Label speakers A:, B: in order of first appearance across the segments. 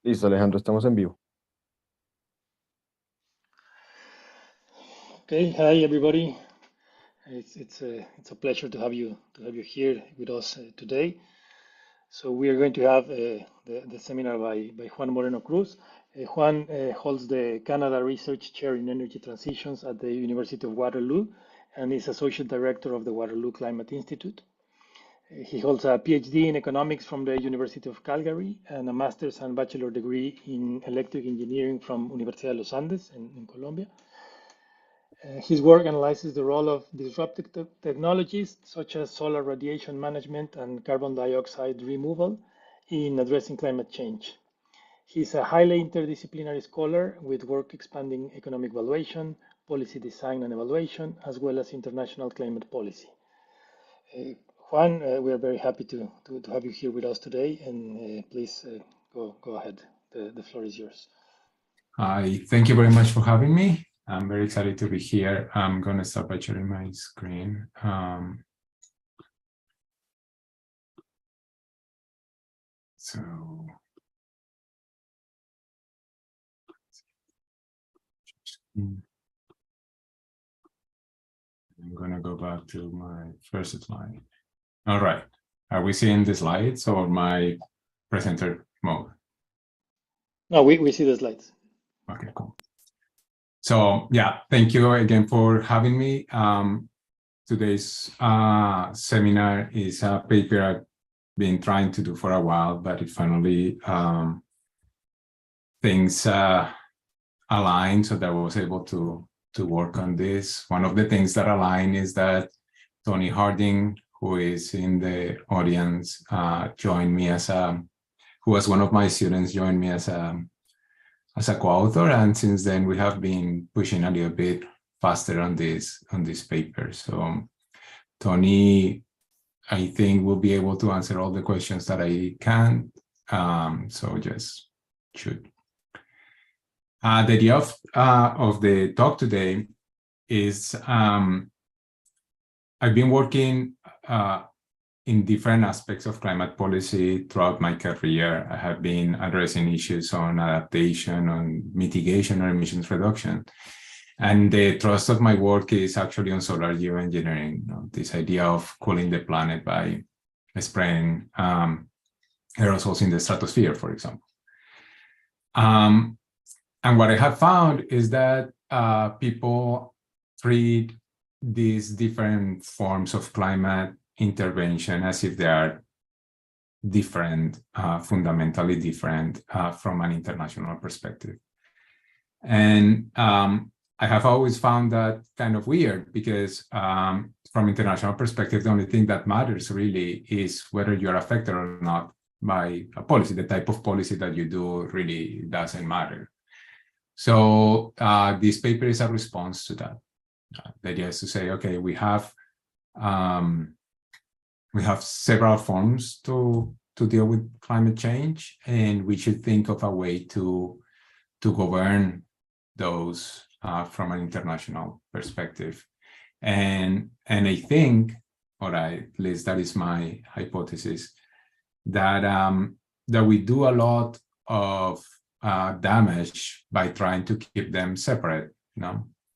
A: Listo, Alejandro, estamos en vivo.
B: Okay, hi everybody. It's a pleasure to have you here with us today. So we are going to have the seminar by Juan Moreno-Cruz. Juan holds the Canada Research Chair in Energy Transitions at the University of Waterloo and is Associate Director of the Waterloo Climate Institute. He holds a PhD in economics from the University of Calgary and a master's and bachelor degree in electric engineering from Universidad de los Andes in Colombia. His work analyzes the role of disruptive technologies such as solar radiation management and carbon dioxide removal in addressing climate change. He's a highly interdisciplinary scholar with work expanding economic valuation, policy design and evaluation, as well as international climate policy. Juan, we are very happy to have you here with us today, and please go ahead. The floor is yours.
C: Hi, thank you very much for having me. I'm very excited to be here. I'm going to start by sharing my screen. So I'm going to go back to my first slide. All right. Are we seeing the slides or my presenter mode?
B: No, we see the slides.
C: Okay, cool. So yeah, thank you again for having me. Today's seminar is a paper I've been trying to do for a while, but it finally things aligned so that I was able to work on this. One of the things that align is that Tony Harding, who is in the audience, joined me as who was one of my students, joined me as a co-author, and since then we have been pushing a little bit faster on this paper. So Tony, I think, will be able to answer all the questions that I can. So just shoot. The idea of the talk today is I've been working in different aspects of climate policy throughout my career. I have been addressing issues on adaptation, on mitigation, or emissions reduction. And the thrust of my work is actually on solar geoengineering, this idea of cooling the planet by spraying aerosols in the stratosphere, for example. And what I have found is that people treat these different forms of climate intervention as if they are different, fundamentally different from an international perspective. And I have always found that kind of weird because from international perspective, the only thing that matters really is whether you're affected or not by a policy. The type of policy that you do really doesn't matter. So this paper is a response to that. The idea is to say, okay, we have several forms to deal with climate change, and we should think of a way to govern those from an international perspective. And I think, or at least that is my hypothesis, that that we do a lot of damage by trying to keep them separate,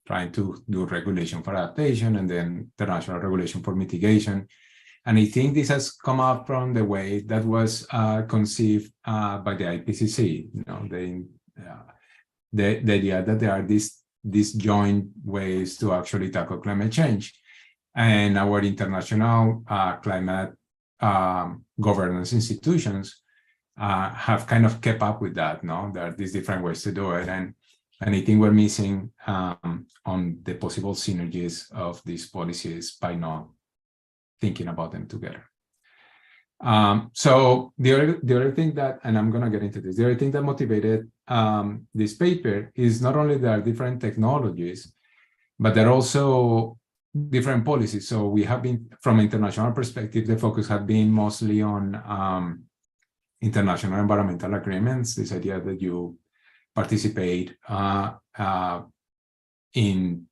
C: trying to do regulation for adaptation and then international regulation for mitigation. And I think this has come up from the way that was conceived by the IPCC, the idea that there are these joint ways to actually tackle climate change. And our international climate governance institutions have kind of kept up with that. There are these different ways to do it. And I think we're missing on the possible synergies of these policies by not thinking about them together. So the other thing that, and I'm going to get into this, the other thing that motivated this paper is not only there are different technologies, but there are also different policies. So we have been, from an international perspective, the focus has been mostly on international environmental agreements, this idea that you participate in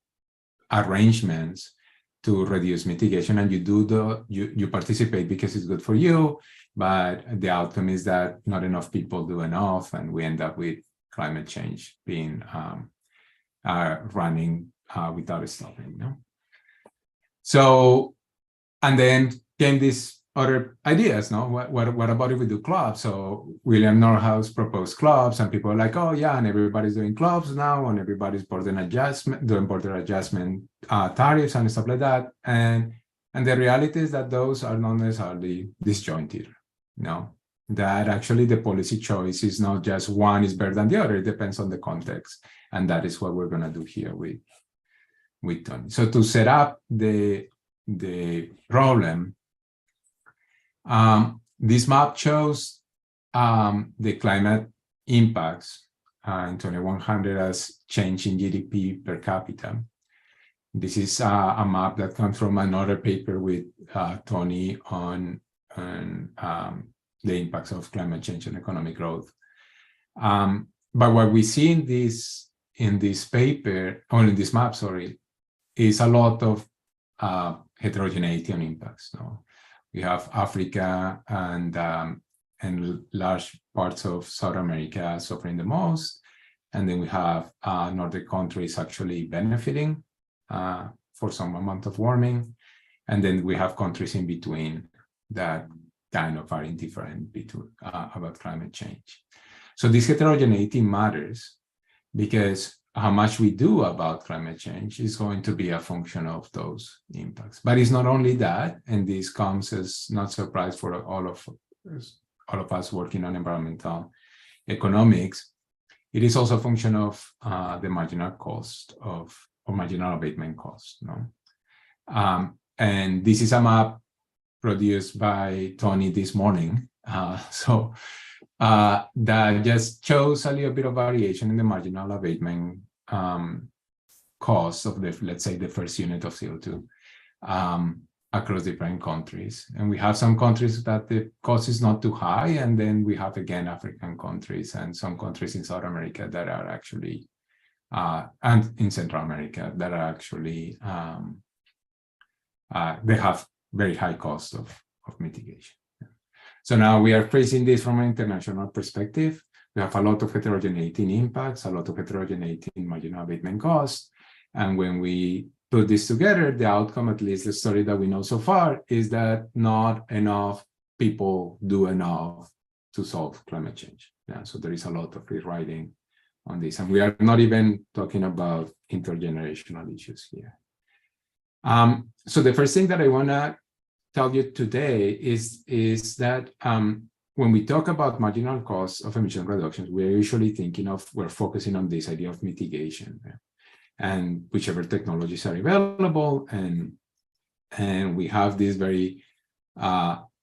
C: arrangements to reduce mitigation, and you participate because it's good for you, but the outcome is that not enough people do enough, and we end up with climate change being running without stopping. No? So, and then came these other ideas, no? What about if we do clubs? So William Nordhaus proposed clubs, and people are like, oh yeah, and everybody's doing clubs now, and everybody's doing border adjustment tariffs and stuff like that. And the reality is that those are not necessarily disjointed, no? That actually the policy choice is not just one is better than the other, it depends on the context. And that is what we're gonna do here with Tony. So to set up the problem, this map shows the climate impacts in 2100 as change in GDP per capita. This is a map that comes from another paper with Tony on the impacts of climate change and economic growth. But what we see in this paper, or in this map, sorry, is a lot of heterogeneity on impacts. No? We have Africa and large parts of South America suffering the most. And then we have northern countries actually benefiting for some amount of warming. And then we have countries in between that kind of are indifferent about climate change. So this heterogeneity matters because how much we do about climate change is going to be a function of those impacts. But it's not only that, and this comes as not surprise for all of us working on environmental economics, it is also a function of the marginal cost or marginal abatement cost. No? And this is a map produced by Tony this morning. That just shows a little bit of variation in the marginal abatement cost of let's say, the first unit of CO2 across different countries. And we have some countries that the cost is not too high, and then we have, again, African countries and some countries in South America that are actually, and in Central America, that are actually, they have very high cost of mitigation. So now we are facing this from an international perspective. We have a lot of heterogeneity in impacts, a lot of heterogeneity in marginal abatement costs. And when we put this together, the outcome, at least the story that we know so far, is that not enough people do enough to solve climate change. Yeah, so there is a lot of rewriting on this. And we are not even talking about intergenerational issues here. So the first thing that I want to tell you today is that when we talk about marginal costs of emission reductions, we're usually thinking of, we're focusing on this idea of mitigation, and whichever technologies are available, and we have this very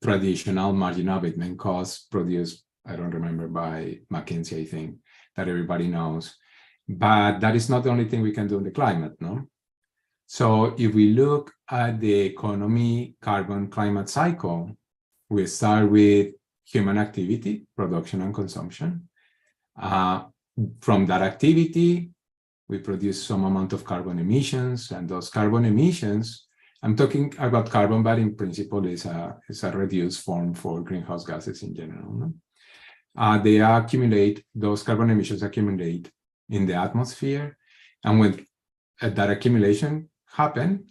C: traditional marginal abatement costs produced, I don't remember, by McKinsey, I think, that everybody knows. But that is not the only thing we can do in the climate, no? So if we look at the economy carbon climate cycle, we start with human activity, production and consumption. From that activity, we produce some amount of carbon emissions, and those carbon emissions, I'm talking about carbon, but in principle is a reduced form for greenhouse gases in general. No? They accumulate, those carbon emissions accumulate in the atmosphere, and when that accumulation happen,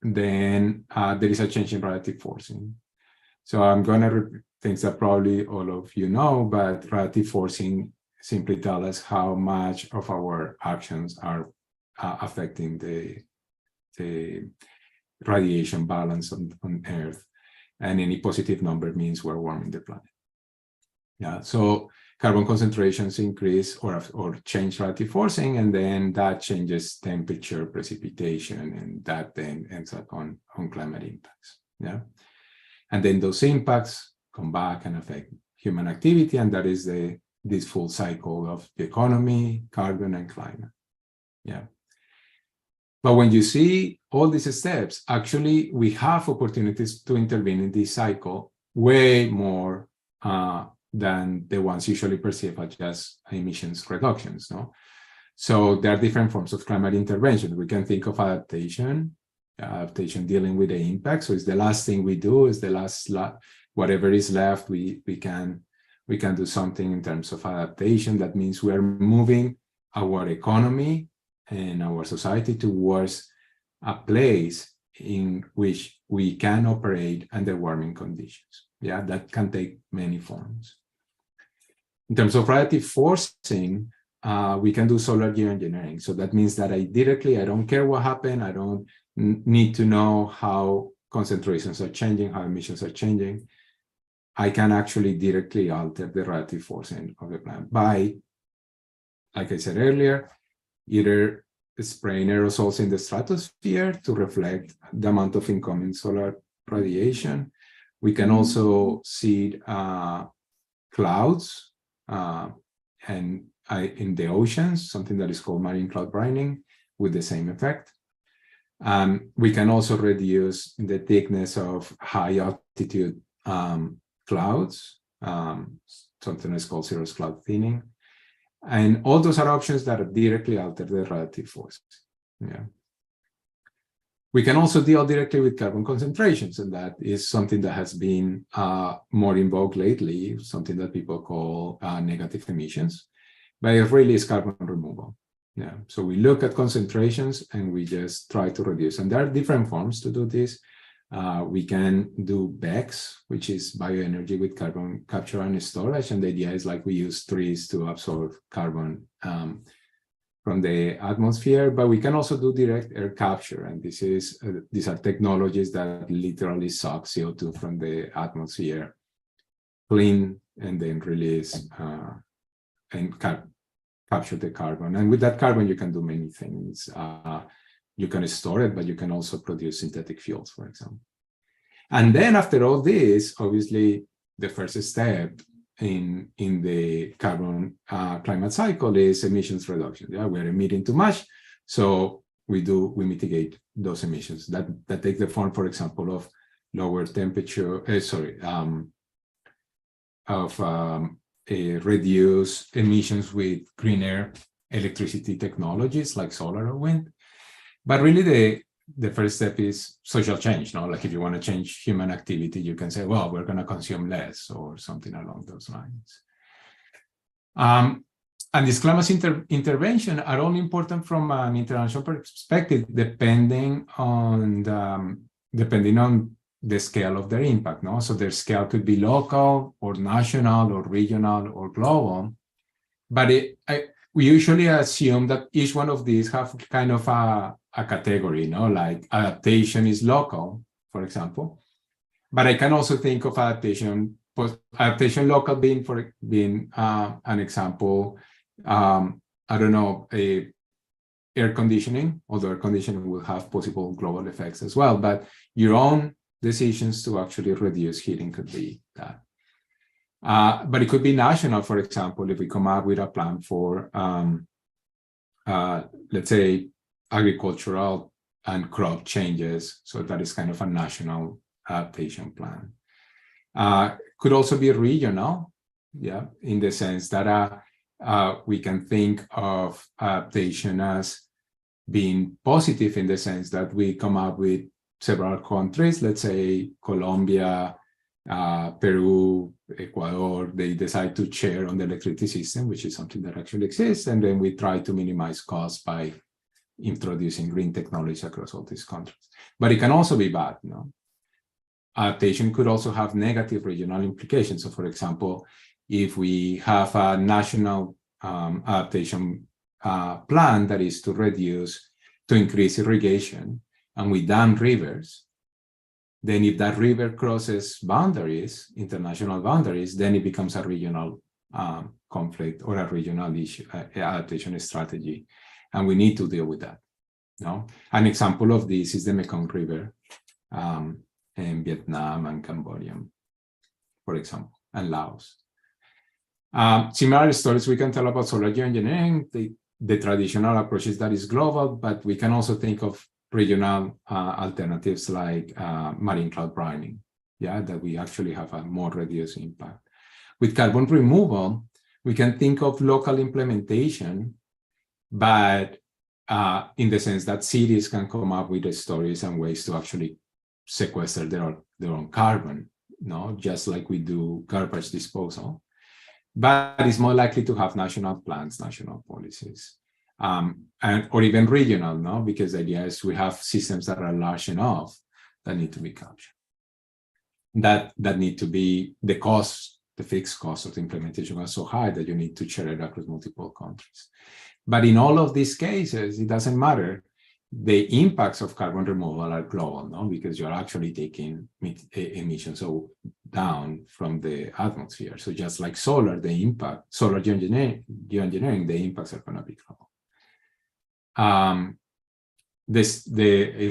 C: then there is a change in relative forcing. So I'm going to repeat things that probably all of you know, but relative forcing simply tells us how much of our actions are affecting the radiation balance on Earth. And any positive number means we're warming the planet. Yeah, so carbon concentrations increase or change relative forcing, and then that changes temperature, precipitation, and that then ends up on climate impacts. Yeah, and then those impacts come back and affect human activity, and that is this full cycle of the economy, carbon, and climate. Yeah. But when you see all these steps, actually, we have opportunities to intervene in this cycle way more than the ones usually perceived as just emissions reductions. No? So there are different forms of climate intervention. We can think of adaptation, adaptation dealing with the impact. So it's the last thing we do, is the last whatever is left, we can do something in terms of adaptation. That means we are moving our economy and our society towards a place in which we can operate under warming conditions. Yeah, that can take many forms. In terms of relative forcing, we can do solar geoengineering. So that means that I don't care what happened. I don't need to know how concentrations are changing, how emissions are changing. I can actually directly alter the relative forcing of the plant by, like I said earlier, either spraying aerosols in the stratosphere to reflect the amount of incoming solar radiation. We can also seed clouds in the oceans, something that is called marine cloud brining, with the same effect. We can also reduce the thickness of high altitude clouds, something that's called cirrus cloud thinning. And all those are options that directly alter the relative force. Yeah. We can also deal directly with carbon concentrations, and that is something that has been more in vogue lately, something that people call negative emissions, but it really is carbon removal. Yeah. So we look at concentrations and we just try to reduce, and there are different forms to do this. We can do BECCS, which is bioenergy with carbon capture and storage. And the idea is like we use trees to absorb carbon from the atmosphere, but we can also do direct air capture. And these are technologies that literally suck CO2 from the atmosphere, clean, and then release and capture the carbon. And with that carbon, you can do many things. You can store it, but you can also produce synthetic fuels, for example. And then after all this, obviously, the first step in the carbon climate cycle is emissions reduction. Yeah, we're emitting too much, so we mitigate those emissions. That take the form, for example, of lower temperature. Reduce emissions with greener electricity technologies like solar or wind. But really, the first step is social change. No, like if you want to change human activity, you can say, well, we're going to consume less or something along those lines. And these climate intervention are only important from an international perspective, depending on the scale of their impact. No, so their scale could be local or national or regional or global, but we usually assume that each one of these have kind of a category, like adaptation is local, for example. But I can also think of adaptation local being an example. I don't know, air conditioning, although air conditioning will have possible global effects as well. But your own decisions to actually reduce heating could be that. But it could be national, for example, if we come up with a plan for, let's say, agricultural and crop changes. So that is kind of a national adaptation plan. Could also be regional, yeah, in the sense that we can think of adaptation as being positive in the sense that we come up with several countries, let's say Colombia, Peru, Ecuador, they decide to share on the electricity system, which is something that actually exists. And then we try to minimize costs by introducing green technologies across all these countries. But it can also be bad. Adaptation could also have negative regional implications. So for example, if we have a national adaptation plan that is to increase irrigation, and we dam rivers, then if that river crosses boundaries, international boundaries, then it becomes a regional conflict or a regional issue, adaptation strategy. And we need to deal with that. An example of this is the Mekong River in Vietnam and Cambodia, for example, and Laos. Similar stories we can tell about solar geoengineering. The traditional approach is that is global, but we can also think of regional alternatives like marine cloud brining, that we actually have a more reduced impact. With carbon removal, we can think of local implementation, but in the sense that cities can come up with the stories and ways to actually sequester their own carbon, just like we do garbage disposal. But it's more likely to have national plans, national policies, or even regional, because the idea is we have systems that are large enough that need to be captured. That need to be the fixed cost of the implementation was so high that you need to share it across multiple countries. But in all of these cases, it doesn't matter. The impacts of carbon removal are global, because you're actually taking emissions down from the atmosphere. So just like solar geoengineering, the impacts are going to be global. The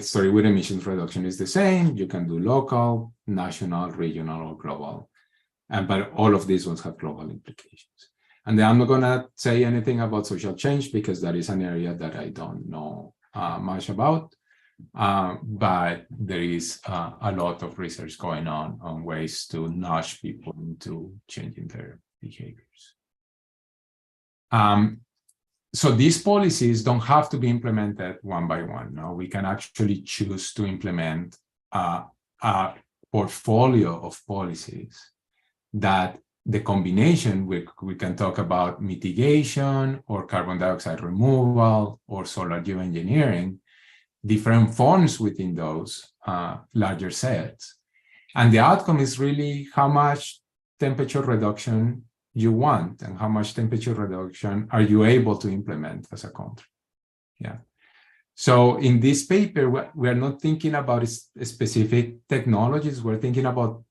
C: story with emissions reduction is the same. You can do local, national, regional, or global. But all of these ones have global implications. And then I'm not going to say anything about social change because that is an area that I don't know much about. But there is a lot of research going on ways to nudge people into changing their behaviors. So these policies don't have to be implemented one by one. No, we can actually choose to implement a portfolio of policies that the combination, we can talk about mitigation or carbon dioxide removal or solar geoengineering, different forms within those larger sets. And the outcome is really how much temperature reduction you want and how much temperature reduction are you able to implement as a country. Yeah. So in this paper, we're not thinking about specific technologies. We're thinking about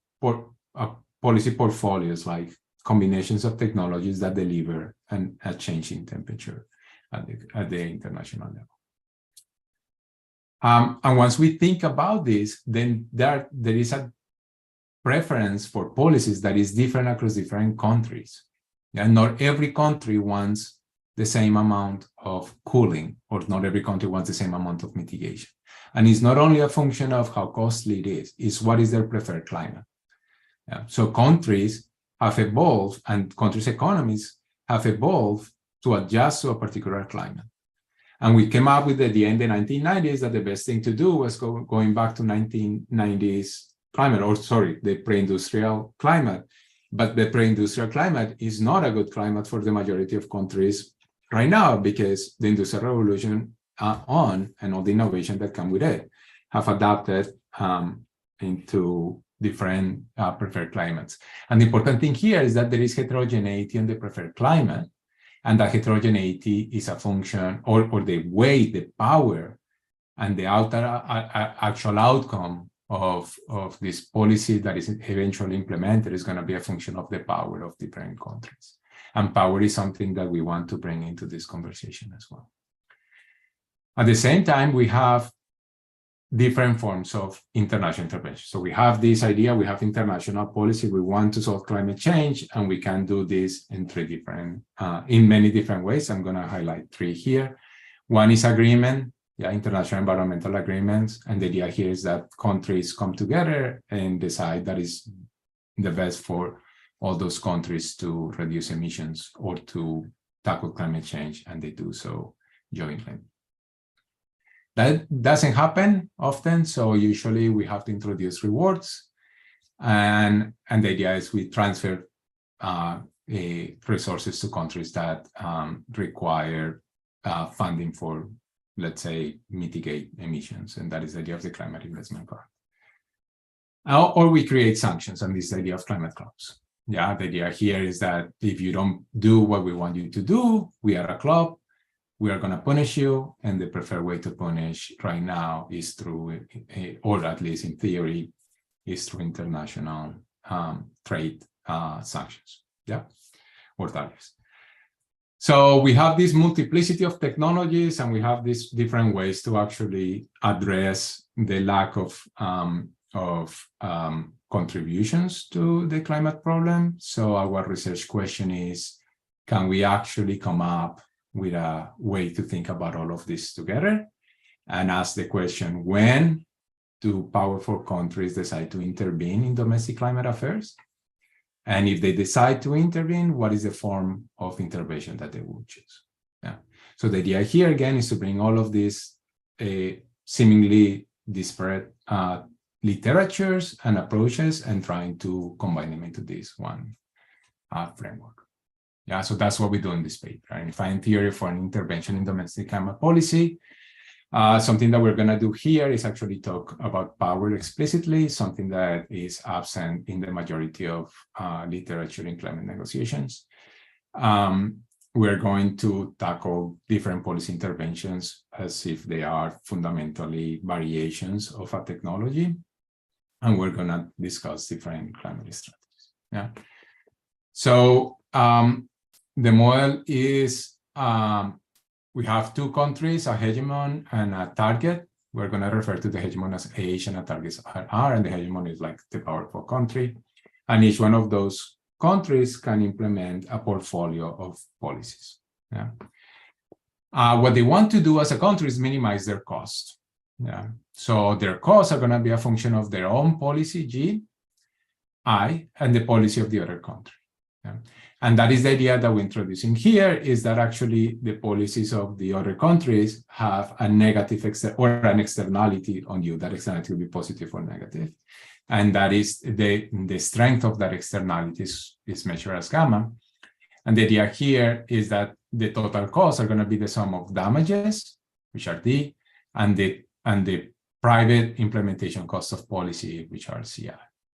C: policy portfolios, like combinations of technologies that deliver a change in temperature at the international level. And once we think about this, then there is a preference for policies that is different across different countries. And not every country wants the same amount of cooling, or not every country wants the same amount of mitigation. And it's not only a function of how costly it is, it's what is their preferred climate. Yeah. So countries have evolved, and countries' economies have evolved to adjust to a particular climate. And we came up with the idea in the 1990s that the best thing to do was going back to 1990s climate, or sorry, the pre-industrial climate. But the pre-industrial climate is not a good climate for the majority of countries right now, because the Industrial Revolution and all the innovation that come with it have adapted into different preferred climates. And the important thing here is that there is heterogeneity in the preferred climate, and that heterogeneity is a function, or the weight, the power, and the actual outcome of this policy that is eventually implemented is going to be a function of the power of different countries. And power is something that we want to bring into this conversation as well. At the same time, we have different forms of international intervention. So we have this idea, we have international policy, we want to solve climate change, and we can do this in in many different ways. I'm going to highlight three here. One is agreement, international environmental agreements. And the idea here is that countries come together and decide that is the best for all those countries to reduce emissions or to tackle climate change, and they do so jointly. That doesn't happen often, so usually we have to introduce rewards, and the idea is we transfer resources to countries that require funding for, let's say, mitigate emissions, and that is the idea of the climate investment card. Or we create sanctions, and this is the idea of climate clubs. Yeah, the idea here is that if you don't do what we want you to do, we are a club, we are going to punish you, and the preferred way to punish right now is through, or at least in theory, is through international trade sanctions, or tariffs. So we have this multiplicity of technologies, and we have these different ways to actually address the lack of contributions to the climate problem. So our research question is, can we actually come up with a way to think about all of this together and ask the question, when do powerful countries decide to intervene in domestic climate affairs? And if they decide to intervene, what is the form of intervention that they will choose? Yeah. So the idea here again is to bring all of these seemingly disparate literatures and approaches and trying to combine them into this one framework. Yeah, so that's what we do in this paper, Unifying theory for an intervention in domestic climate policy. Something that we're going to do here is actually talk about power explicitly, something that is absent in the majority of literature in climate negotiations. We're going to tackle different policy interventions as if they are fundamentally variations of a technology. And we're going to discuss different climate strategies. Yeah. So the model is we have two countries, a hegemon and a target. We're going to refer to the hegemon as H and a target as R, and the hegemon is like the powerful country. And each one of those countries can implement a portfolio of policies. Yeah. What they want to do as a country is minimize their cost. Yeah. So their costs are going to be a function of their own policy, G, I, and the policy of the other country. Yeah. And that is the idea that we're introducing here, is that actually the policies of the other countries have a negative or an externality on you. That externality will be positive or negative. And that is the strength of that externality is measured as gamma. And the idea here is that the total costs are going to be the sum of damages, which are D, and the private implementation costs of policy, which are CI.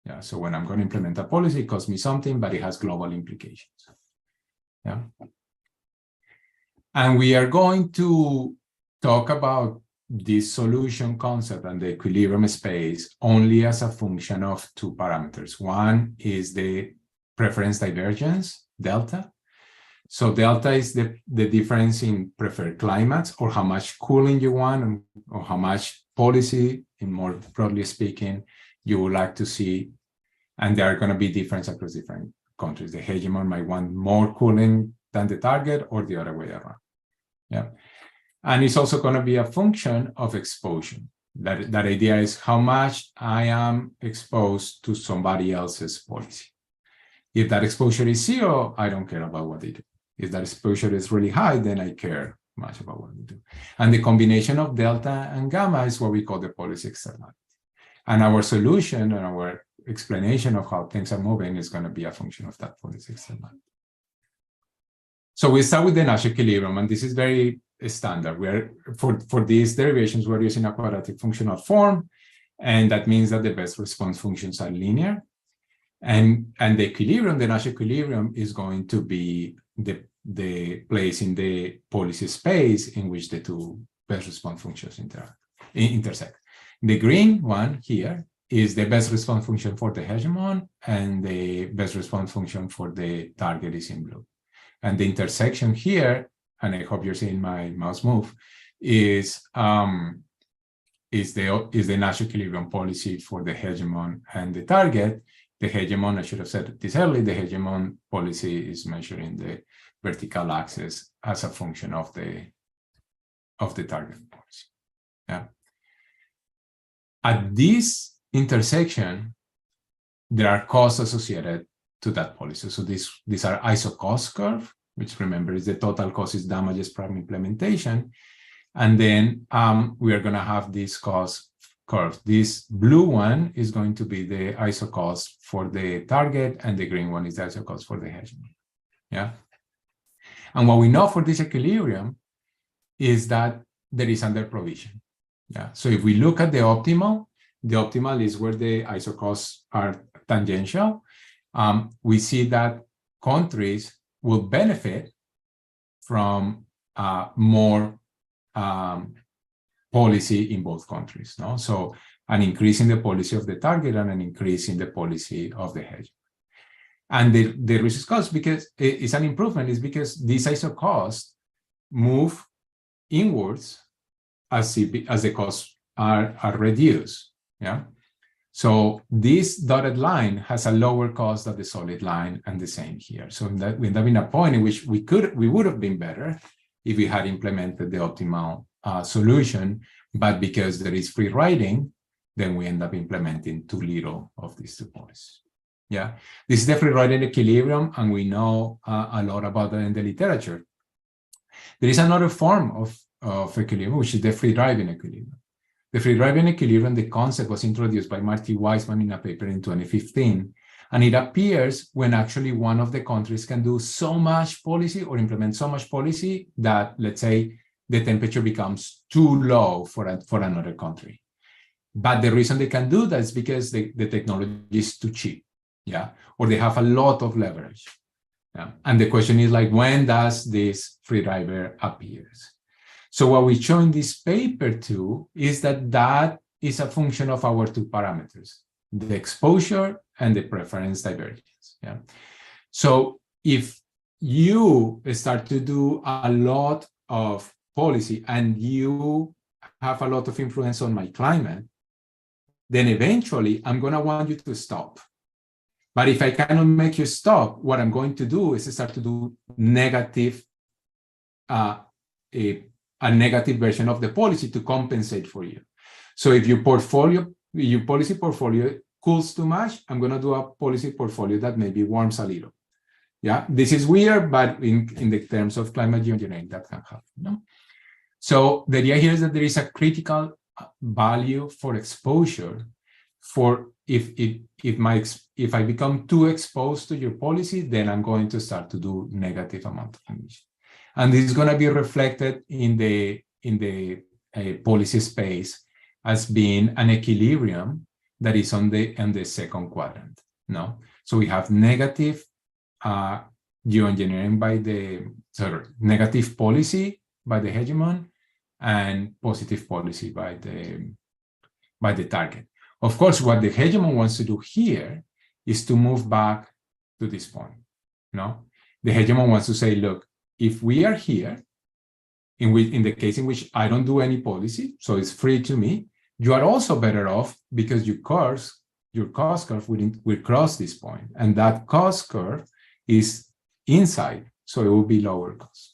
C: Yeah, so when I'm going to implement a policy, it costs me something, but it has global implications. Yeah. And we are going to talk about this solution concept and the equilibrium space only as a function of two parameters. One is the preference divergence, delta. So delta is the difference in preferred climates, or how much cooling you want, or how much policy, in more broadly speaking, you would like to see. And there are going to be differences across different countries. The hegemon might want more cooling than the target, or the other way around. Yeah. And it's also going to be a function of exposure. That idea is how much I am exposed to somebody else's policy. If that exposure is zero, I don't care about what they do. If that exposure is really high, then I care much about what we do. And the combination of delta and gamma is what we call the policy externality. And our solution and our explanation of how things are moving is going to be a function of that policy externality. So we start with the Nash equilibrium, and this is very standard. Where for these derivations, we're using a quadratic functional form, and that means that the best response functions are linear. And the equilibrium, the Nash equilibrium, is going to be the place in the policy space in which the two best response functions intersect. The green one here is the best response function for the hegemon, and the best response function for the target is in blue. And the intersection here, and I hope you're seeing my mouse move, is the Nash equilibrium policy for the hegemon and the target. The hegemon, I should have said this early, the hegemon policy is measuring the vertical axis as a function of the target policy. Yeah. At this intersection, there are costs associated to that policy. So these are iso-cost curve, which, remember, is the total cost is damages prime implementation. And then we are going to have these cost curves. This blue one is going to be the iso-cost for the target, and the green one is the iso-cost for the hegemon. Yeah. And what we know for this equilibrium is that there is under provision. Yeah. So if we look at the optimal is where the iso-costs are tangential. We see that countries will benefit from more policy in both countries. No? So an increase in the policy of the target and an increase in the policy of the hedge. And the reduced cost, because it's an improvement, is because these iso-costs move inwards as the costs are reduced. Yeah. So this dotted line has a lower cost than the solid line, and the same here. So that we end up in a point in which we would have been better if we had implemented the optimal solution, but because there is free riding, then we end up implementing too little of these two policies. Yeah, this is the free riding equilibrium, and we know a lot about that in the literature. There is another form of equilibrium, which is the free driving equilibrium. The free driving equilibrium, the concept was introduced by Marty Weissman in a paper in 2015. And it appears when actually one of the countries can do so much policy or implement so much policy that, let's say, the temperature becomes too low for another country. But the reason they can do that is because the technology is too cheap, yeah, or they have a lot of leverage. Yeah? And the question is like, when does this free driver appears? So what we show in this paper too is that that is a function of our two parameters, the exposure and the preference divergence. Yeah. So if you start to do a lot of policy and you have a lot of influence on my climate, then eventually I'm going to want you to stop. But if I cannot make you stop, what I'm going to do is start to do negative, a negative version of the policy to compensate for you. So if your policy portfolio cools too much, I'm going to do a policy portfolio that maybe warms a little. Yeah, this is weird, but in the terms of climate geoengineering, that can happen. No? So the idea here is that there is a critical value for exposure for if I become too exposed to your policy, then I'm going to start to do negative amount of emission. And this is going to be reflected in the policy space as being an equilibrium that is on the second quadrant. No, so we have negative geoengineering negative policy by the hegemon and positive policy by the target. Of course, what the hegemon wants to do here is to move back to this point. No, the hegemon wants to say, look, if we are here, in the case in which I don't do any policy, so it's free to me, you are also better off because your cost curve will cross this point, and that cost curve is inside, so it will be lower cost.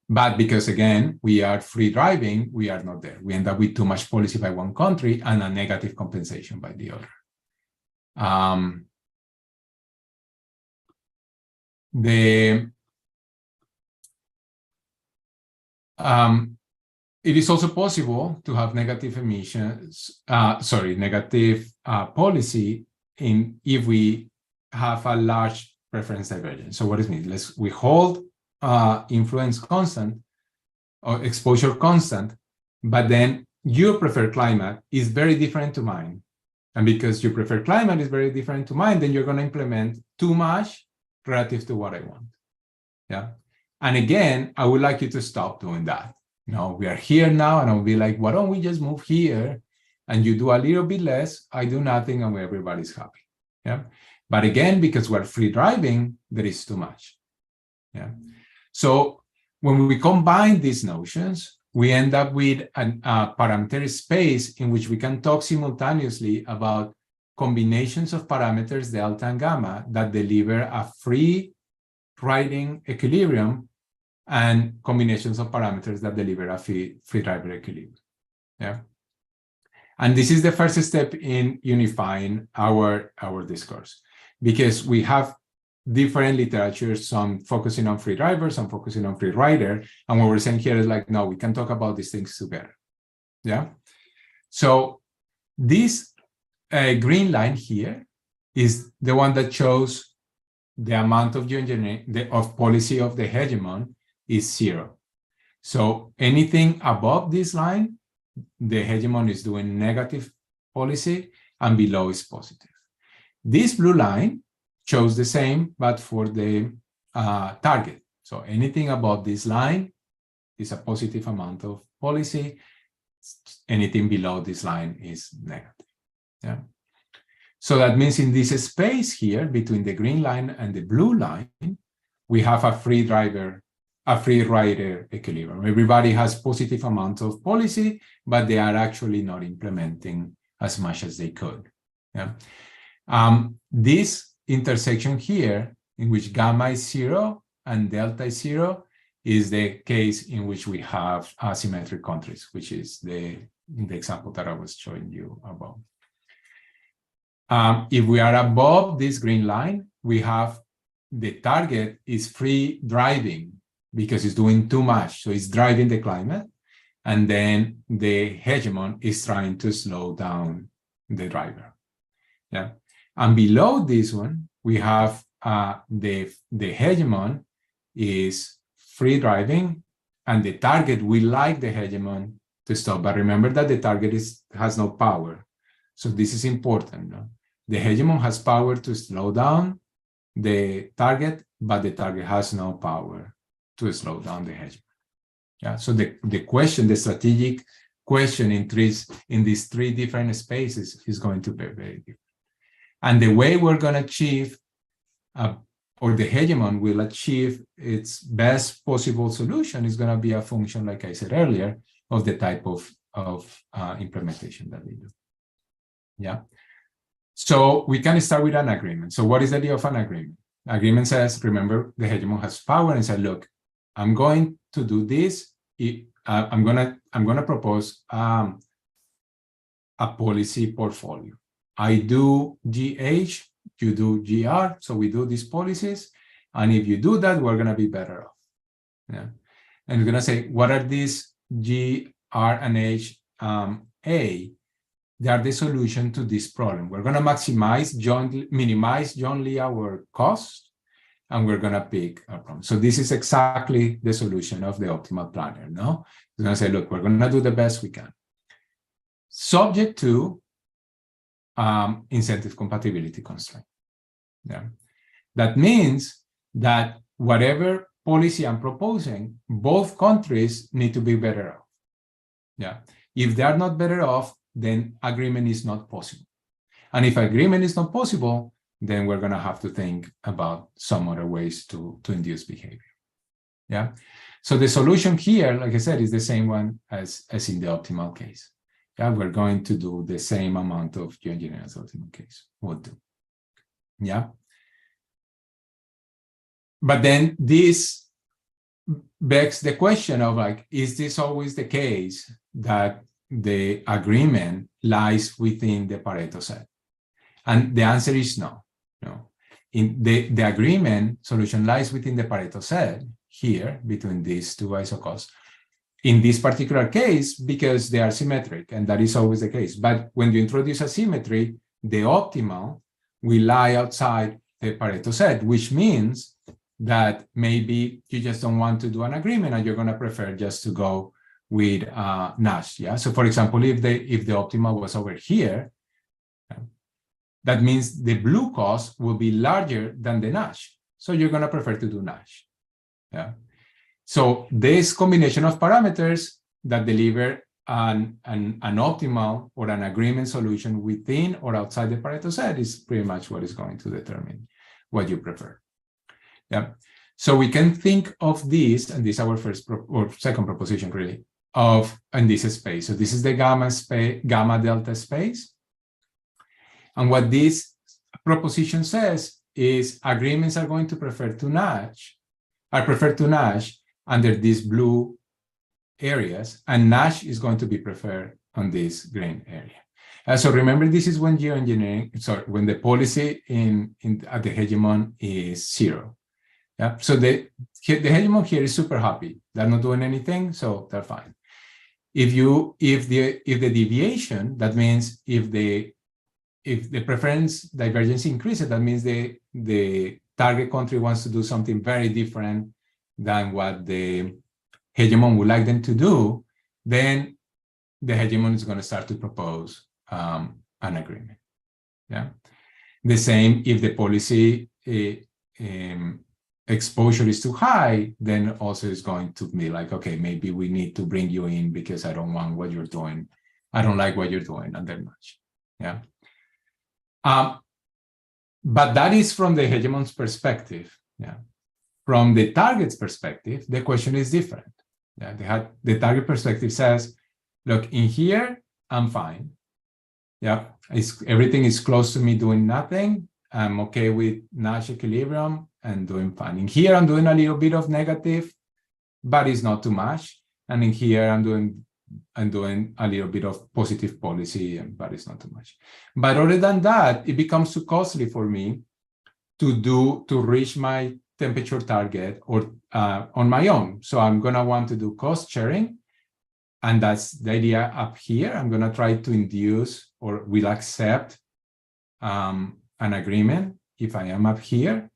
C: But because, again, we are free driving, we are not there. We end up with too much policy by one country and a negative compensation by the other. It is also possible to have negative emissions, negative policy if we have a large preference divergence. So what does it mean? We hold influence constant or exposure constant, but then your preferred climate is very different to mine. And because your preferred climate is very different to mine, then you're going to implement too much relative to what I want. Yeah. And again, I would like you to stop doing that. No, we are here now, and I'll be like, why don't we just move here and you do a little bit less, I do nothing, and everybody's happy. Yeah. But again, because we're free driving, there is too much. Yeah. So when we combine these notions, we end up with a parameter space in which we can talk simultaneously about combinations of parameters, delta and gamma, that deliver a free riding equilibrium and combinations of parameters that deliver a free driver equilibrium. Yeah. And this is the first step in unifying our discourse, because we have different literature, some focusing on free drivers, some focusing on free rider. And what we're saying here is like, no, we can talk about these things together. Yeah. So this green line here is the one that shows the amount of geoengineering of policy of the hegemon is 0. So anything above this line, the hegemon is doing negative policy, and below is positive. This blue line shows the same, but for the target. So anything above this line is a positive amount of policy. Anything below this line is negative. Yeah. So that means in this space here between the green line and the blue line, we have a free rider equilibrium. Everybody has positive amount of policy, but they are actually not implementing as much as they could. Yeah. This intersection here, in which gamma is 0 and delta is 0, is the case in which we have asymmetric countries, which is in the example that I was showing you about. If we are above this green line, we have the target is free driving because it's doing too much. So it's driving the climate. And then the hegemon is trying to slow down the driver. Yeah. And below this one, we have the hegemon is free driving, and the target, we like the hegemon to stop. But remember that the target has no power. So this is important. No? The hegemon has power to slow down the target, but the target has no power to slow down the hegemon. Yeah, so the question, the strategic question in these three different spaces is going to be very different. And the way we're going to achieve, or the hegemon will achieve its best possible solution is going to be a function, like I said earlier, of the type of implementation that we do. Yeah. So we can start with an agreement. So what is the idea of an agreement? Agreement says, remember, the hegemon has power and said, look, I'm going to do this. I'm gonna propose a policy portfolio. I do GH, you do GR, so we do these policies, and if you do that, we're gonna be better off. Yeah, and we're gonna say, what are these G, R, and H? A, they are the solution to this problem. We're gonna minimize jointly our cost, and we're going to pick a problem. So this is exactly the solution of the optimal planner, no? We're going to say, look, we're going to do the best we can. Subject to incentive compatibility constraint. Yeah. That means that whatever policy I'm proposing, both countries need to be better off. Yeah. If they are not better off, then agreement is not possible. And if agreement is not possible, then we're going to have to think about some other ways to induce behavior. Yeah. So the solution here, like I said, is the same one as in the optimal case. Yeah, we're going to do the same amount of geoengineering as the optimal case would do. Yeah. But then this begs the question of, like, is this always the case that the agreement lies within the Pareto set? And the answer is no. No. In the agreement solution lies within the Pareto set here between these two isocos. In this particular case, because they are symmetric, and that is always the case. But when you introduce asymmetry, the optimal will lie outside the Pareto set, which means that maybe you just don't want to do an agreement and you're going to prefer just to go with Nash. Yeah. So for example, if the optimal was over here, that means the blue cost will be larger than the Nash. So you're going to prefer to do Nash. Yeah. So this combination of parameters that deliver an optimal or an agreement solution within or outside the Pareto set is pretty much what is going to determine what you prefer. Yeah. So we can think of this, and this is our first or second proposition really, in this space. So this is the gamma delta space. And what this proposition says is agreements are going to prefer to Nash under these blue areas, and Nash is going to be preferred on this green area. So remember, this is when when the policy at the hegemon is 0. Yeah. So the hegemon here is super happy. They're not doing anything, so they're fine. If the deviation, that means if the preference divergence increases, that means the target country wants to do something very different than what the hegemon would like them to do, then the hegemon is going to start to propose an agreement. Yeah. The same if the policy exposure is too high, then also is going to be like, okay, maybe we need to bring you in because I don't want what you're doing. I don't like what you're doing and that much. Yeah. But that is from the hegemon's perspective. Yeah. From the target's perspective, the question is different. Yeah. The target perspective says, look, in here, I'm fine. Yeah. Everything is close to me doing nothing. I'm okay with Nash equilibrium and doing fine. In here, I'm doing a little bit of negative, but it's not too much. And in here, I'm doing a little bit of positive policy, but it's not too much. But other than that, it becomes too costly for me to reach my temperature target or on my own. So I'm going to want to do cost sharing. And that's the idea up here. I'm going to try to induce or will accept an agreement if I am up here.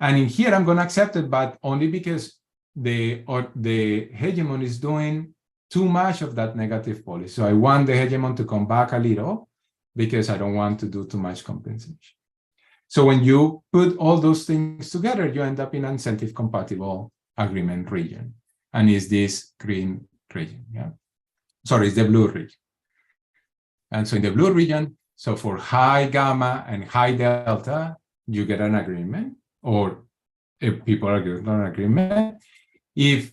C: And in here, I'm going to accept it, but only because the hegemon is doing too much of that negative policy. So I want the hegemon to come back a little because I don't want to do too much compensation. So when you put all those things together, you end up in an incentive compatible agreement region. And it's this green region, yeah? Sorry, it's the blue region. And so in the blue region, so for high gamma and high delta, you get an agreement, or if people are getting an agreement. If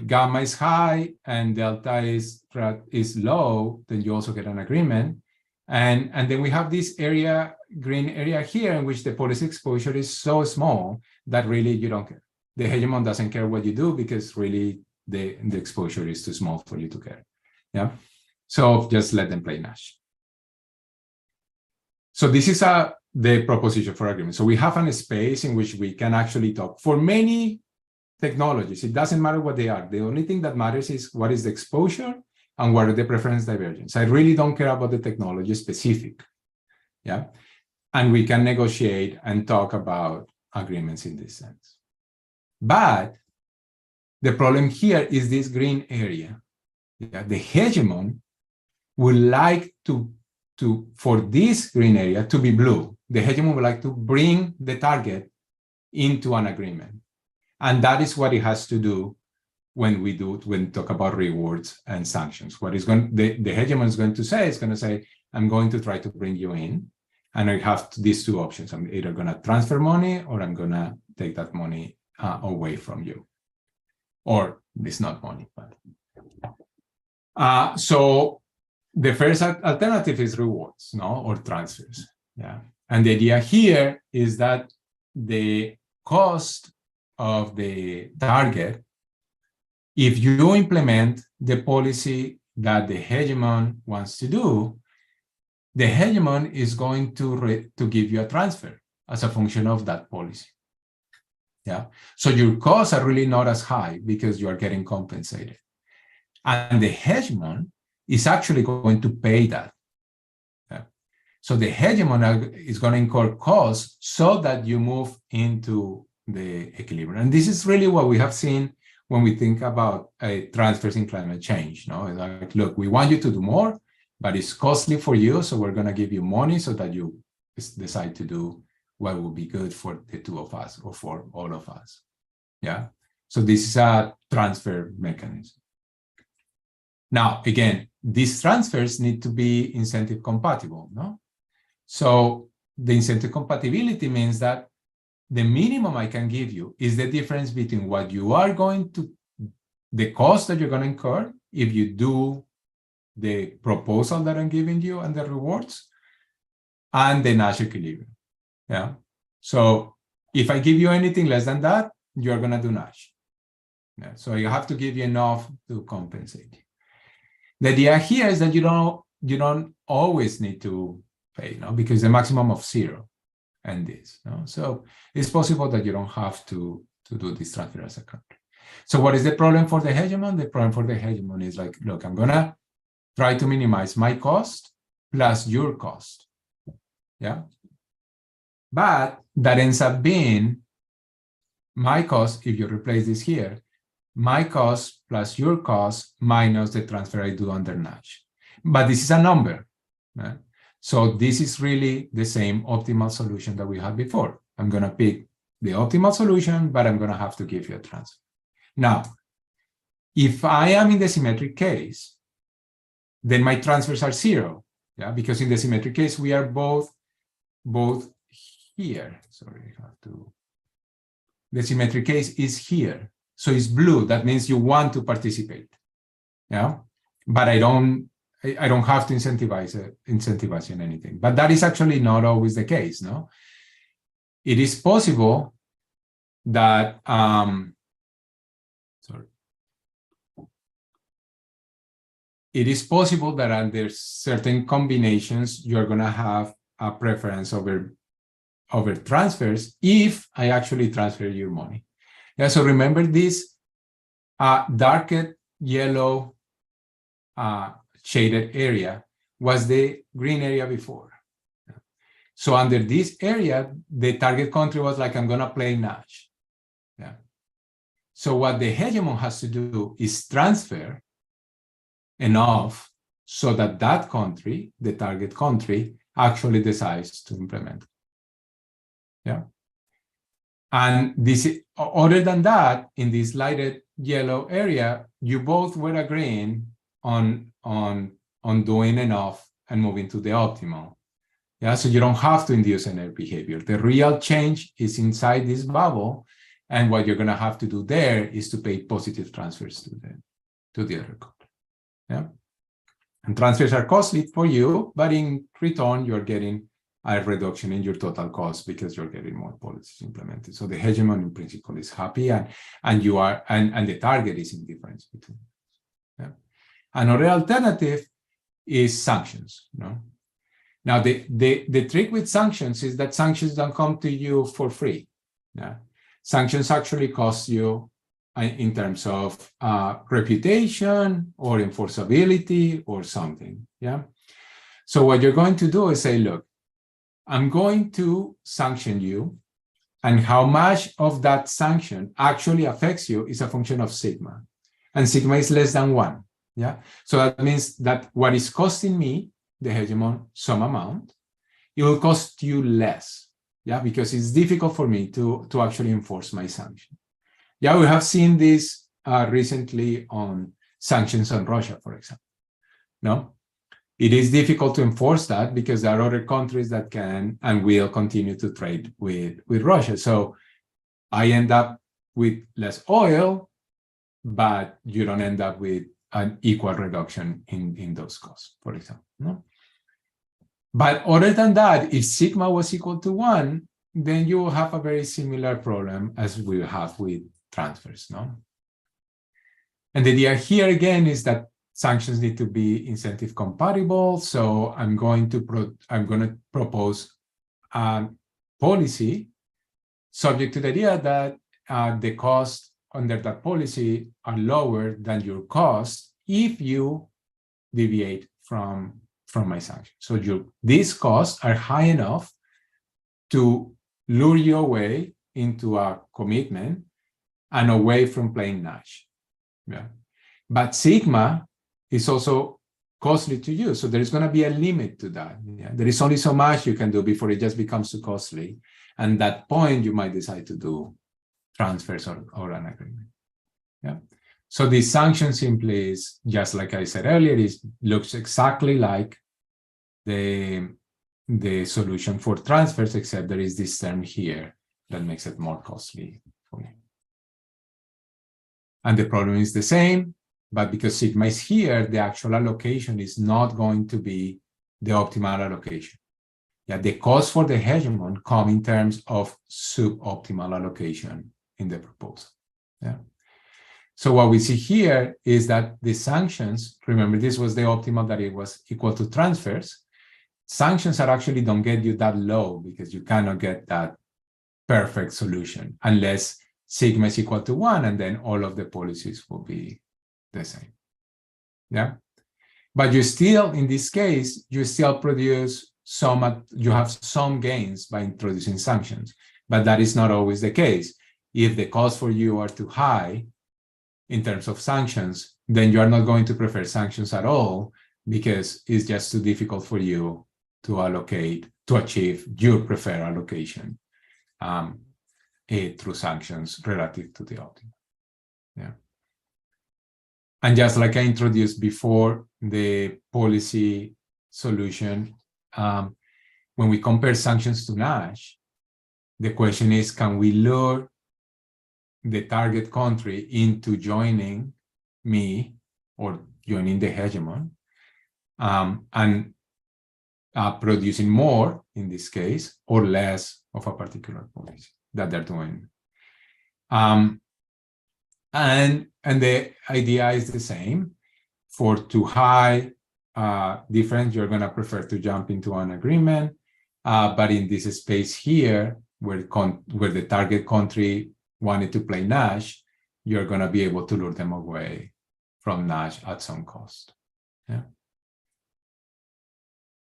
C: gamma is high and delta is low, then you also get an agreement. And then we have this area, green area here, in which the policy exposure is so small that really you don't care. The hegemon doesn't care what you do because really the exposure is too small for you to care. Yeah. So just let them play Nash. So this is the proposition for agreement. So we have a space in which we can actually talk. For many technologies, it doesn't matter what they are. The only thing that matters is what is the exposure and what are the preference divergence. I really don't care about the technology specific. Yeah. And we can negotiate and talk about agreements in this sense. But the problem here is this green area. Yeah. The hegemon would like for this green area to be blue. The hegemon would like to bring the target into an agreement. And that is what it has to do when we talk about rewards and sanctions. What is the hegemon is going to say, I'm going to try to bring you in. And I have these two options. I'm either going to transfer money or I'm going to take that money away from you. Or it's not money. But so the first alternative is rewards, no, or transfers. Yeah. And the idea here is that the cost of the target, if you implement the policy that the hegemon wants to do, the hegemon is going to give you a transfer as a function of that policy. Yeah. So your costs are really not as high because you are getting compensated. And the hegemon is actually going to pay that. Yeah. So the hegemon is going to incur costs so that you move into the equilibrium. And this is really what we have seen when we think about transfers in climate change. No? Like, look, we want you to do more, but it's costly for you, so we're going to give you money so that you decide to do what will be good for the two of us or for all of us. Yeah. So this is a transfer mechanism. Now, again, these transfers need to be incentive compatible, no? So the incentive compatibility means that the minimum I can give you is the difference between what you are going to, the cost that you're going to incur if you do the proposal that I'm giving you and the rewards, and the Nash equilibrium. Yeah. So if I give you anything less than that, you're going to do Nash. Yeah. So you have to give you enough to compensate. The idea here is that you don't always need to pay, no? Because the maximum of 0 and this. No? So it's possible that you don't have to do this transfer as a country. So what is the problem for the hegemon? The problem for the hegemon is like, look, I'm going to try to minimize my cost plus your cost. Yeah. But that ends up being my cost, if you replace this here, my cost plus your cost minus the transfer I do under Nash. But this is a number. Right? So this is really the same optimal solution that we had before. I'm going to pick the optimal solution, but I'm going to have to give you a transfer. Now, if I am in the symmetric case, then my transfers are 0. Yeah, because in the symmetric case, we are both here. Sorry, I have to. The symmetric case is here. So it's blue. That means you want to participate. Yeah. But I don't have to incentivize in anything. But that is actually not always the case, no? It is possible that it is possible that under certain combinations, you're going to have a preference over over transfers if I actually transfer your money. Yeah, so remember this darker yellow shaded area was the green area before. So under this area, the target country was like, I'm gonna play Nash. Yeah. So what the hegemon has to do is transfer enough so that that country, the target country, actually decides to implement. Yeah. And this, other than that, in this lighted yellow area, you both were agreeing on doing enough and moving to the optimal. Yeah, so you don't have to induce any behavior. The real change is inside this bubble, and what you're going to have to do there is to pay positive transfers to the other country. Yeah, and transfers are costly for you, but in return, you're getting a reduction in your total cost because you're getting more policies implemented. So the hegemon in principle is happy, and you are, and the target is indifference between. Yeah. Another alternative is sanctions. No. Now, the trick with sanctions is that sanctions don't come to you for free. Yeah. Sanctions actually cost you in terms of reputation or enforceability or something. Yeah. So what you're going to do is say, look, I'm going to sanction you, and how much of that sanction actually affects you is a function of sigma. And sigma is less than 1. Yeah. So that means that what is costing me, the hegemon, some amount, it will cost you less. Yeah, because it's difficult for me to actually enforce my sanction. Yeah, we have seen this recently on sanctions on Russia, for example. No, it is difficult to enforce that because there are other countries that can and will continue to trade with Russia. So I end up with less oil, but you don't end up with an equal reduction in those costs, for example. No? But other than that, if sigma was equal to 1, then you will have a very similar problem as we have with transfers, no? And the idea here again is that sanctions need to be incentive compatible. So I'm going to propose a policy subject to the idea that the costs under that policy are lower than your cost if you deviate from my sanction. So these costs are high enough to lure you away into a commitment and away from playing Nash. Yeah. But sigma is also costly to you. So there's going to be a limit to that. Yeah. There is only so much you can do before it just becomes too costly. And at that point, you might decide to do transfers or an agreement. Yeah. So the sanction simply is, just like I said earlier, looks exactly like the solution for transfers, except there is this term here that makes it more costly for you. And the problem is the same, but because sigma is here, the actual allocation is not going to be the optimal allocation. Yeah, the cost for the hegemon come in terms of suboptimal allocation in the proposal. Yeah. So what we see here is that the sanctions, remember this was the optimal that it was equal to transfers. Sanctions are actually don't get you that low because you cannot get that perfect solution unless sigma is equal to 1, and then all of the policies will be the same. Yeah. But you still, in this case, you still produce you have some gains by introducing sanctions, but that is not always the case. If the costs for you are too high in terms of sanctions, then you are not going to prefer sanctions at all because it's just too difficult for you to achieve your preferred allocation through sanctions relative to the optimal. Yeah. And just like I introduced before, the policy solution, when we compare sanctions to Nash, the question is, can we lure the target country into joining me or joining the hegemon and producing more, in this case, or less of a particular policy that they're doing. And the idea is the same. For too high difference, you're going to prefer to jump into an agreement. But in this space here, where the target country wanted to play Nash, you're going to be able to lure them away from Nash at some cost. Yeah.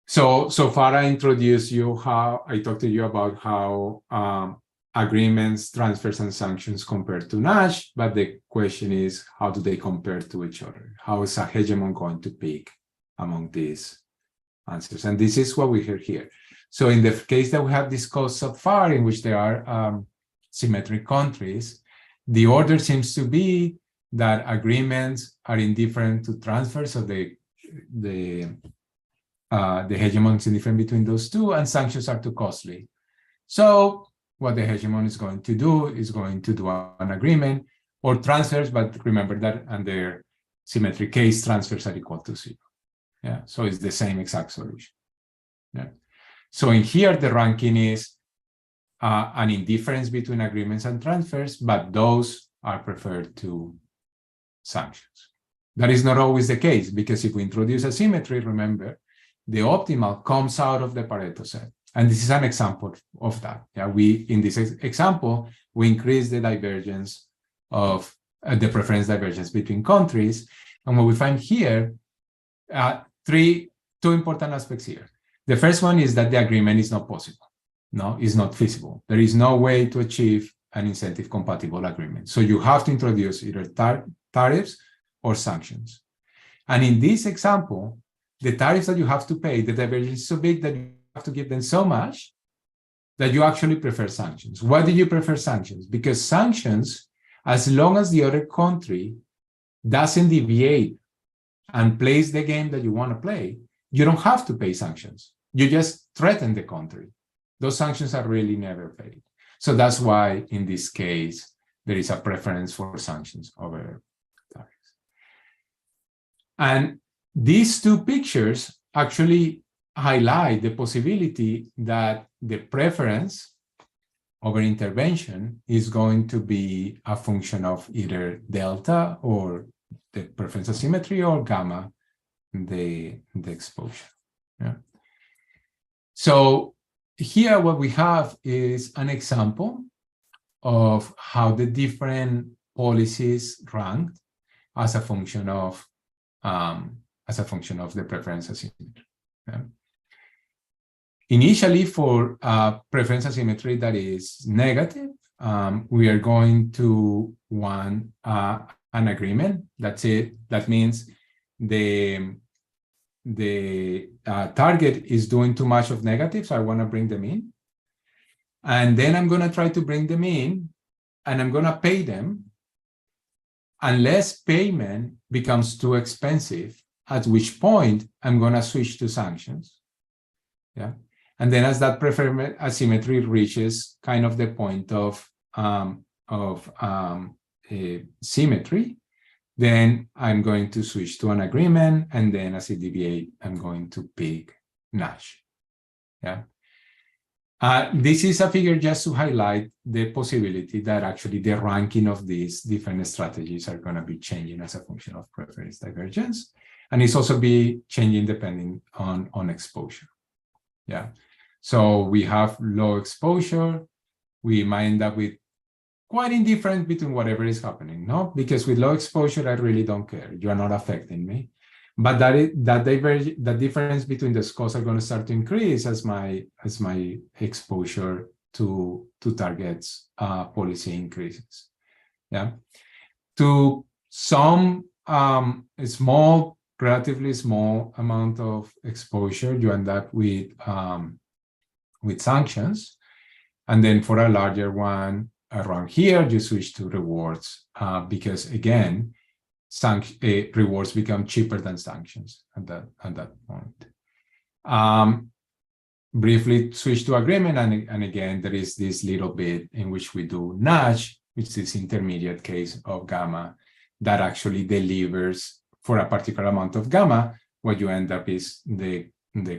C: So far I introduced you I talked to you about how agreements, transfers, and sanctions compare to Nash, but the question is, how do they compare to each other? How is a hegemon going to pick among these answers? And this is what we hear here. So in the case that we have discussed so far, in which there are symmetric countries, the order seems to be that agreements are indifferent to transfers, so the hegemon is indifferent between those two, and sanctions are too costly. So what the hegemon is going to do an agreement or transfers, but remember that under symmetric case, transfers are equal to 0. Yeah, so it's the same exact solution. Yeah. So in here, the ranking is an indifference between agreements and transfers, but those are preferred to sanctions. That is not always the case, because if we introduce a symmetry, remember, the optimal comes out of the Pareto set. And this is an example of that. Yeah, in this example, we increase the divergence of the preference divergence between countries. And what we find here, two important aspects here. The first one is that the agreement is not possible. No, it's not feasible. There is no way to achieve an incentive compatible agreement. So you have to introduce either tariffs or sanctions. And in this example, the tariffs that you have to pay, the divergence is so big that you have to give them so much that you actually prefer sanctions. Why do you prefer sanctions? Because sanctions, as long as the other country doesn't deviate and plays the game that you want to play, you don't have to pay sanctions. You just threaten the country. Those sanctions are really never paid. So that's why, in this case, there is a preference for sanctions over tariffs. And these two pictures actually highlight the possibility that the preference over intervention is going to be a function of either delta, or the preference asymmetry, or gamma, the exposure. Yeah. So here what we have is an example of how the different policies ranked as a function of the preference asymmetry. Yeah. Initially, for preference asymmetry that is negative, we are going to want an agreement. That's it. That means the target is doing too much of negative, so I want to bring them in. And then I'm going to try to bring them in, and I'm going to pay them unless payment becomes too expensive, at which point I'm going to switch to sanctions. Yeah. And then as that preference asymmetry reaches kind of the point of symmetry, then I'm going to switch to an agreement, and then as it deviates, I'm going to pick Nash. Yeah. This is a figure just to highlight the possibility that actually the ranking of these different strategies are going to be changing as a function of preference divergence, and it's also be changing depending on exposure. Yeah. So we have low exposure, we might end up with quite indifferent between whatever is happening, no? Because with low exposure, I really don't care. You are not affecting me. But that difference between the scores are going to start to increase as my exposure to targets policy increases. Yeah. To some relatively small amount of exposure, you end up with sanctions, and then for a larger one around here, you switch to rewards because again, rewards become cheaper than sanctions at that point. Briefly switch to agreement, and again, there is this little bit in which we do Nash, which is this intermediate case of gamma that actually delivers for a particular amount of gamma. What you end up is the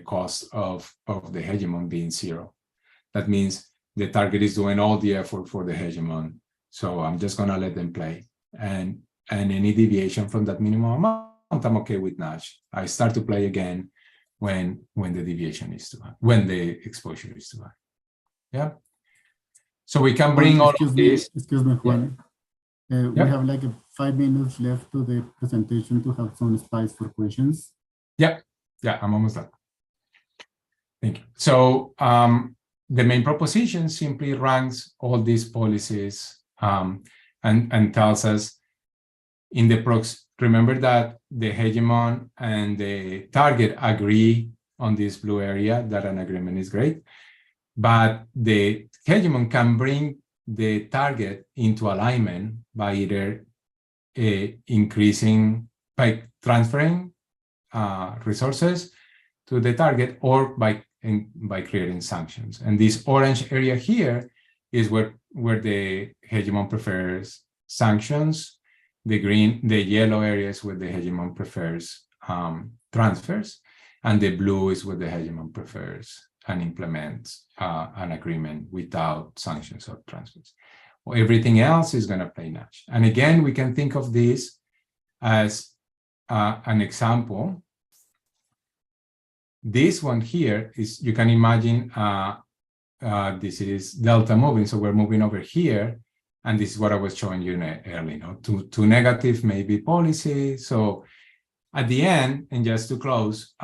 C: cost of the hegemon being 0. That means the target is doing all the effort for the hegemon. So I'm just going to let them play. And any deviation from that minimum amount, I'm okay with Nash. I start to play again when the deviation is too high, when the exposure is too high. Yeah. So we can bring all of this.
A: Excuse me, Juan.
C: Yeah.
A: We have like 5 minutes left to the presentation to have some space for questions.
C: Yeah, I'm almost done. Thank you. So the main proposition simply ranks all these policies and tells us in the remember that the hegemon and the target agree on this blue area, that an agreement is great, but the hegemon can bring the target into alignment by either by transferring resources to the target or by creating sanctions. And this orange area here is where the hegemon prefers sanctions. The yellow area is where the hegemon prefers transfers, and the blue is where the hegemon prefers and implements an agreement without sanctions or transfers. Well, everything else is going to play Nash. And again, we can think of this as an example. This one here is, you can imagine this is delta moving, so we're moving over here, and this is what I was showing you earlier, to negative maybe policy. So at the end, and just to close,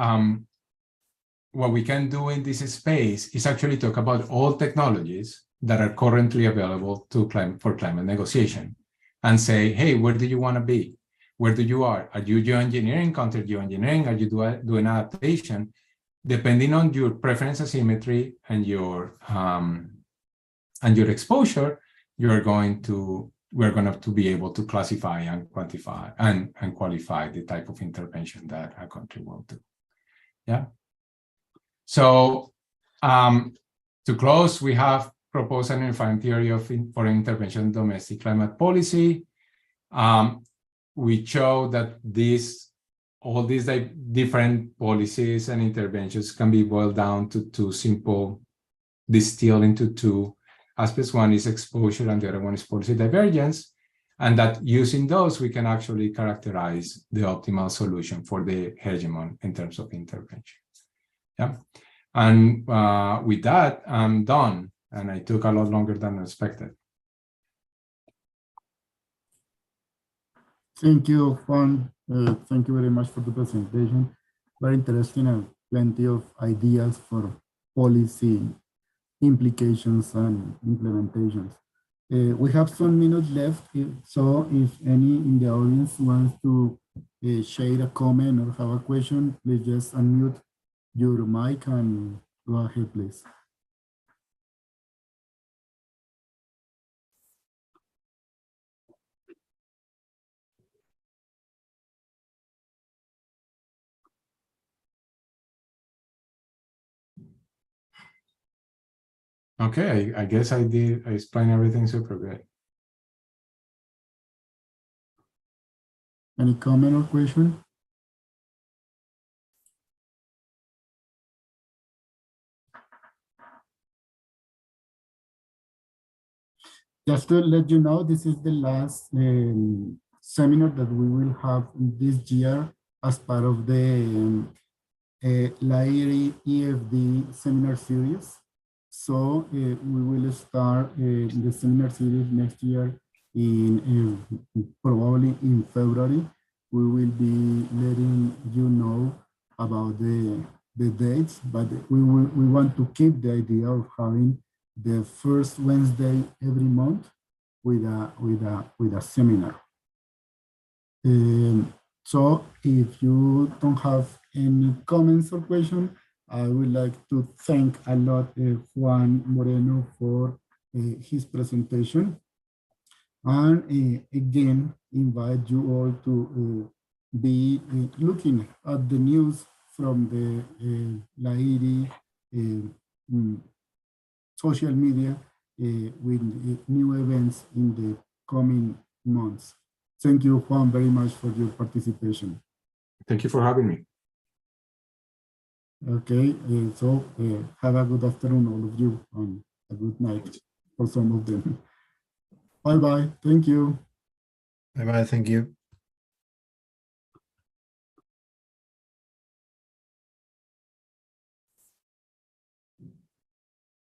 C: what we can do in this space is actually talk about all technologies that are currently available for climate negotiation and say, hey, where do you want to be? Where do you are? Are you geoengineering, counter geoengineering? Are you doing adaptation? Depending on your preference asymmetry and your exposure, we're going to be able to classify and quantify and qualify the type of intervention that a country will do. Yeah. So to close, we have proposed an unifying theory of foreign intervention in domestic climate policy. We show that all these different policies and interventions can be boiled down to distilled into two aspects. One is exposure and the other one is policy divergence. And that using those, we can actually characterize the optimal solution for the hegemon in terms of intervention. Yeah. And with that, I'm done. And I took a lot longer than expected.
A: Thank you, Juan. Thank you very much for the presentation. Very interesting and plenty of ideas for policy implications and implementations. We have some minutes left, so if any in the audience wants to share a comment or have a question, please just unmute your mic and go ahead, please.
C: Okay, I guess I explained everything super good.
A: Any comment or question? Just to let you know, this is the last seminar that we will have this year as part of the LAERE-EfD seminar series. So we will start the seminar series next year in probably in February. We will be letting you know about the dates, but we want to keep the idea of having the first Wednesday every month with a seminar. So if you don't have any comments or questions, I would like to thank a lot Juan Moreno for his presentation, and again invite you all to be looking at the news from the LAERE social media with new events in the coming months. Thank you, Juan, very much for your participation.
C: Thank you for having me.
A: Okay, so have a good afternoon, all of you, and a good night for some of them. Bye-bye. Thank you.
D: Bye-bye. Thank you.